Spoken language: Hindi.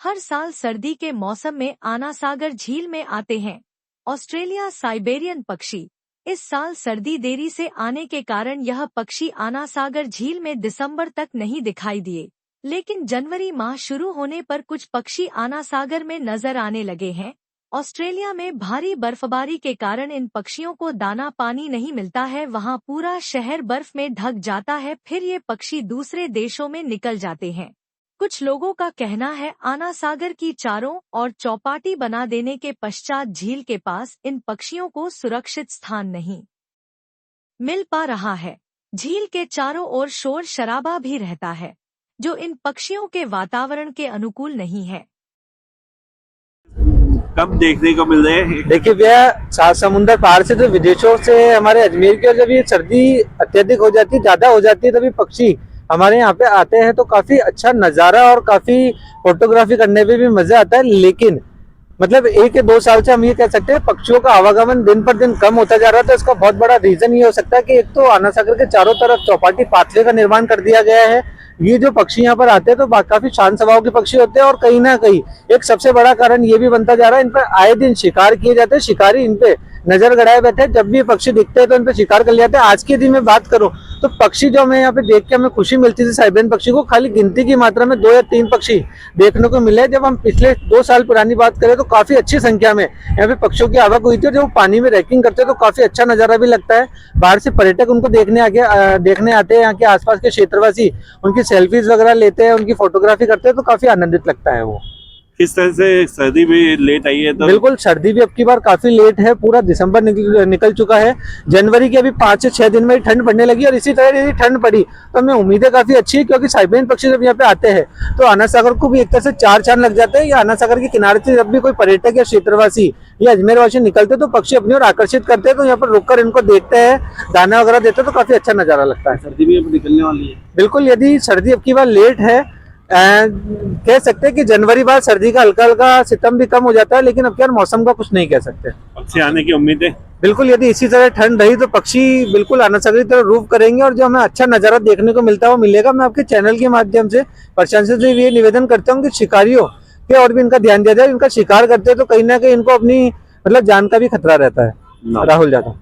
हर साल सर्दी के मौसम में आना सागर झील में आते हैं ऑस्ट्रेलिया साइबेरियन पक्षी। इस साल सर्दी देरी से आने के कारण यह पक्षी आना सागर झील में दिसंबर तक नहीं दिखाई दिए, लेकिन जनवरी माह शुरू होने पर कुछ पक्षी आना सागर में नजर आने लगे हैं। ऑस्ट्रेलिया में भारी बर्फबारी के कारण इन पक्षियों को दाना पानी नहीं मिलता है, वहाँ पूरा शहर बर्फ में ढक जाता है, फिर ये पक्षी दूसरे देशों में निकल जाते हैं। कुछ लोगों का कहना है आना सागर की चारों और चौपाटी बना देने के पश्चात झील के पास इन पक्षियों को सुरक्षित स्थान नहीं मिल पा रहा है। झील के चारों ओर शोर शराबा भी रहता है, जो इन पक्षियों के वातावरण के अनुकूल नहीं है। कब देखने को मिल रहे हैं? देखिए भैया, सात समुंदर पार से जो विदेशों से हमारे अजमेर के, जब ये सर्दी अत्यधिक हो जाती है, ज्यादा हो जाती है, तभी पक्षी हमारे यहाँ पे आते हैं तो काफी अच्छा नज़ारा और काफी फोटोग्राफी करने में भी मजा आता है। लेकिन मतलब 1 या 2 साल से हम ये कह सकते हैं पक्षियों का आवागमन दिन पर दिन कम होता जा रहा था। इसका बहुत बड़ा रीजन ये हो सकता है कि एक तो आना सागर के चारों तरफ चौपाटी पाथवे का निर्माण कर दिया गया है। ये जो पक्षी यहाँ पर आते हैं तो काफी शांत स्वभाव के पक्षी होते हैं, और कहीं ना कहीं एक सबसे बड़ा कारण ये भी बनता जा रहा है, इन पर आए दिन शिकार किए जाते हैं। शिकारी इन पे नजर गड़ाए बैठे हैं, जब भी पक्षी दिखते हैं तो इन पे शिकार कर जाते हैं। आज के दिन में बात करूं तो पक्षी जो हमें यहाँ पे देख के हमें खुशी मिलती थी, साइबेरियन पक्षी को खाली गिनती की मात्रा में 2 या 3 पक्षी देखने को मिले। जब हम पिछले 2 साल पुरानी बात करें तो काफी अच्छी संख्या में यहाँ पे पक्षियों की आवक हुई थी, और जब वो पानी में रैकिंग करते हैं तो काफी अच्छा नजारा भी लगता है। बाहर से पर्यटक उनको देखने आते हैं, यहाँ के आसपास के क्षेत्रवासी उनकी सेल्फीज वगैरह लेते हैं, उनकी फोटोग्राफी करते हैं, तो काफी आनंदित लगता है वो। किस तरह से सर्दी भी लेट आई है? तो बिल्कुल, सर्दी भी अब की बार काफी लेट है, पूरा दिसंबर निकल चुका है। जनवरी के अभी 5 से 6 दिन में ठंड पड़ने लगी, और इसी तरह यदि ठंड पड़ी तो हमें उम्मीदें काफी अच्छी है, क्योंकि साइबेरियन पक्षी जब यहाँ पे आते हैं तो आना सागर को भी एक तरह से 4 चांद लग जाते हैं। या आना सागर के किनारे से जब भी कोई पर्यटक या क्षेत्रवासी या अजमेर वासी निकलते तो पक्षी अपनी ओर आकर्षित करते हैं, तो यहाँ पर रुककर इनको देखते हैं, दाना वगैरह देते हैं, तो काफी अच्छा नजारा लगता है। सर्दी भी अब निकलने वाली है। बिल्कुल, यदि सर्दी अब की बार लेट है, कह सकते हैं कि जनवरी बाद सर्दी का हल्का हल्का सितम भी कम हो जाता है, लेकिन अब क्या मौसम का कुछ नहीं कह सकते। पक्षी आने की उम्मीद है। बिल्कुल, यदि इसी तरह ठंड रही तो पक्षी बिल्कुल आना सागर की तरफ रूप करेंगे, और जो हमें अच्छा नजारा देखने को मिलता है वो मिलेगा। मैं आपके चैनल के माध्यम से प्रशंसक से ये निवेदन करता हूँ कि शिकारियों के और भी इनका ध्यान दिया जाए। इनका शिकार करते हैं तो कहीं ना कहीं इनको अपनी मतलब जान का भी खतरा रहता है। राहुल यादव।